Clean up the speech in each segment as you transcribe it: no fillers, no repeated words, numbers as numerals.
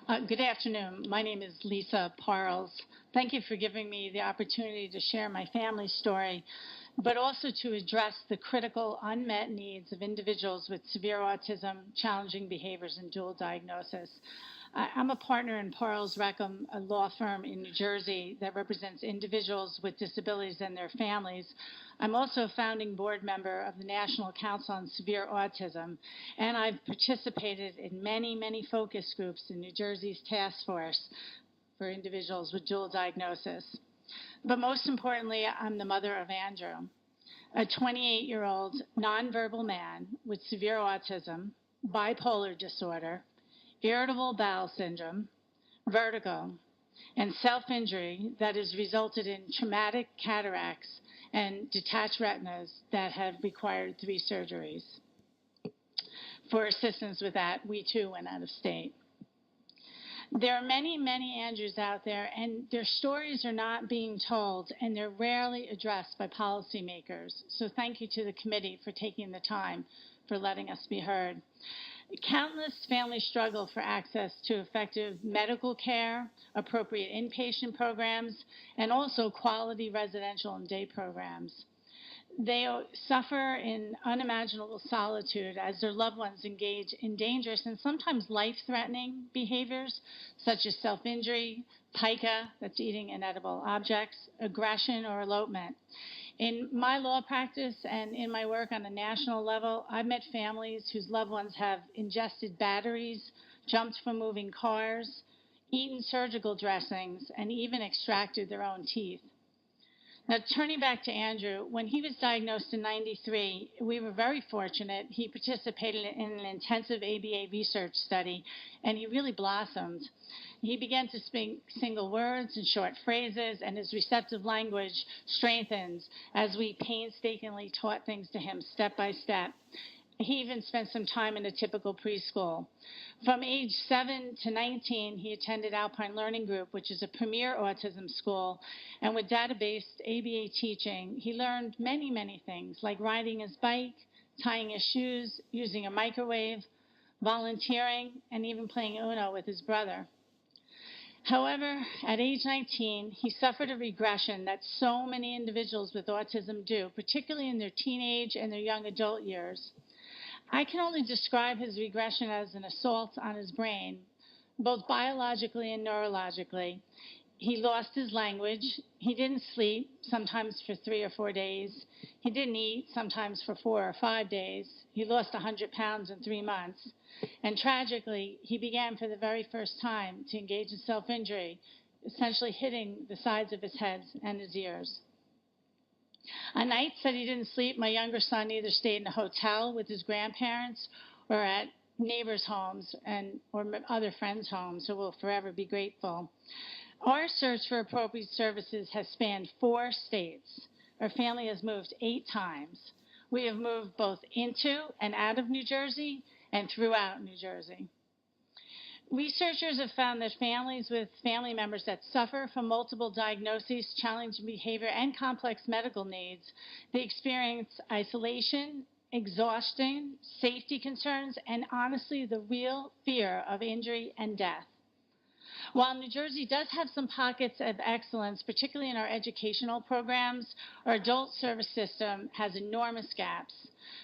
Good afternoon. My name is Lisa Parles. Thank you for giving me the opportunity to share my family story, but also to address the critical unmet needs of individuals with severe autism, challenging behaviors, and dual diagnosis. I'm a partner in Parles Reckham, a law firm in New Jersey that represents individuals with disabilities and their families. I'm also a founding board member of the National Council on Severe Autism, and I've participated in many, many focus groups in New Jersey's task force for individuals with dual diagnosis. But most importantly, I'm the mother of Andrew, a 28-year-old nonverbal man with severe autism, bipolar disorder, irritable bowel syndrome, vertigo, and self-injury that has resulted in traumatic cataracts and detached retinas that have required 3 surgeries. For assistance with that, we too went out of state. There are many, many Andrews out there, and their stories are not being told, and they're rarely addressed by policymakers. So thank you to the committee for taking the time for letting us be heard. Countless families struggle for access to effective medical care, appropriate inpatient programs, and also quality residential and day programs. They suffer in unimaginable solitude as their loved ones engage in dangerous and sometimes life-threatening behaviors such as self-injury, pica, that's eating inedible objects, aggression, or elopement. In my law practice and in my work on a national level, I've met families whose loved ones have ingested batteries, jumped from moving cars, eaten surgical dressings, and even extracted their own teeth. Now, turning back to Andrew, when he was diagnosed in '93, we were very fortunate. He participated in an intensive ABA research study, and he really blossomed. He began to speak single words and short phrases, and his receptive language strengthens as we painstakingly taught things to him step by step. He even spent some time in a typical preschool. From age 7 to 19, he attended Alpine Learning Group, which is a premier autism school. And with data-based ABA teaching, he learned many, many things, like riding his bike, tying his shoes, using a microwave, volunteering, and even playing Uno with his brother. However, at age 19, he suffered a regression that so many individuals with autism do, particularly in their teenage and their young adult years. I can only describe his regression as an assault on his brain, both biologically and neurologically. He lost his language. He didn't sleep, sometimes for 3 or 4 days. He didn't eat, sometimes for 4 or 5 days. He lost 100 pounds in 3 months. And tragically, he began for the very first time to engage in self-injury, essentially hitting the sides of his head and his ears. On nights that he didn't sleep, my younger son either stayed in a hotel with his grandparents or at neighbors' homes or other friends' homes, who will forever be grateful. Our search for appropriate services has spanned 4 states. Our family has moved 8 times. We have moved both into and out of New Jersey and throughout New Jersey. Researchers have found that families with family members that suffer from multiple diagnoses, challenging behavior, and complex medical needs, they experience isolation, exhaustion, safety concerns, and honestly, the real fear of injury and death. While New Jersey does have some pockets of excellence, particularly in our educational programs, our adult service system has enormous gaps,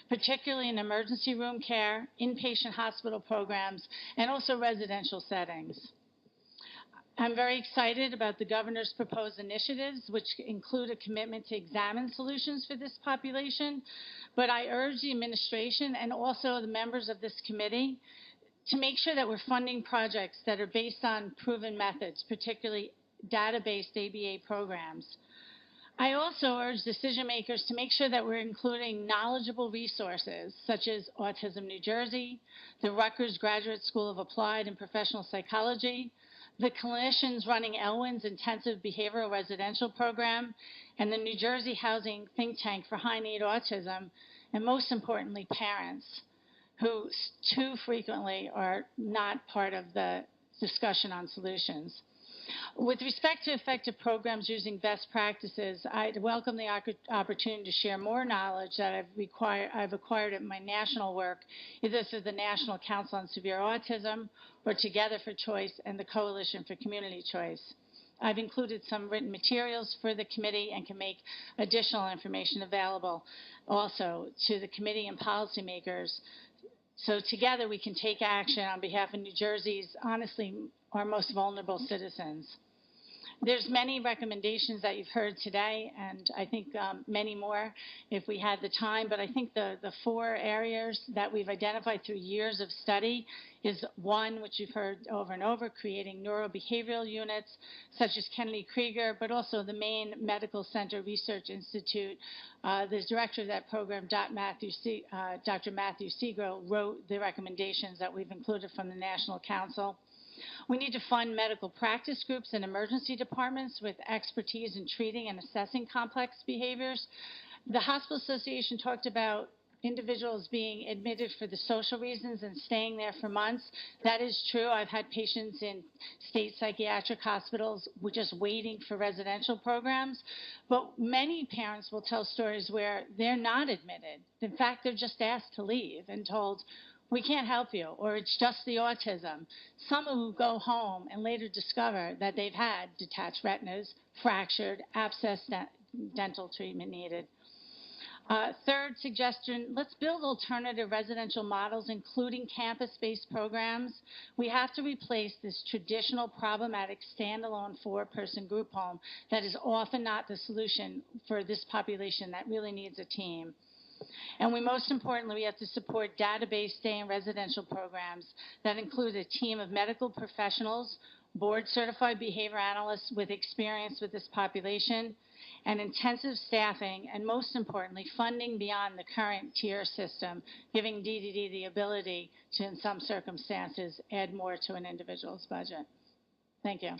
particularly in emergency room care, inpatient hospital programs, and also residential settings. I'm very excited about the governor's proposed initiatives, which include a commitment to examine solutions for this population, but I urge the administration and also the members of this committee to make sure that we're funding projects that are based on proven methods, particularly data-based ABA programs. I also urge decision makers to make sure that we're including knowledgeable resources such as Autism New Jersey, the Rutgers Graduate School of Applied and Professional Psychology, the clinicians running Elwyn's Intensive Behavioral Residential Program, and the New Jersey Housing Think Tank for High Need Autism, and most importantly, parents, who too frequently are not part of the discussion on solutions. With respect to effective programs using best practices, I welcome the opportunity to share more knowledge that I've acquired in my national work, either through the National Council on Severe Autism or Together for Choice and the Coalition for Community Choice. I've included some written materials for the committee and can make additional information available also to the committee and policymakers. So together we can take action on behalf of New Jersey's, honestly, our most vulnerable citizens. There's many recommendations that you've heard today, and I think many more if we had the time, but I think the 4 areas that we've identified through years of study is one, which you've heard over and over, creating neurobehavioral units such as Kennedy Krieger, but also the Maine Medical Center Research Institute. The director of that program, Dr. Matthew Segrove, wrote the recommendations that we've included from the National Council. We need to fund medical practice groups and emergency departments with expertise in treating and assessing complex behaviors. The Hospital Association talked about individuals being admitted for the social reasons and staying there for months. That is true. I've had patients in state psychiatric hospitals just waiting for residential programs. But many parents will tell stories where they're not admitted. In fact, they're just asked to leave and told, we can't help you, or it's just the autism. Some who go home and later discover that they've had detached retinas, fractured, abscessed dental treatment needed. Third suggestion, let's build alternative residential models, including campus-based programs. We have to replace this traditional problematic standalone 4-person group home that is often not the solution for this population that really needs a team. And most importantly, we have to support database day and residential programs that include a team of medical professionals, board-certified behavior analysts with experience with this population, and intensive staffing, and most importantly, funding beyond the current tier system, giving DDD the ability to, in some circumstances, add more to an individual's budget. Thank you.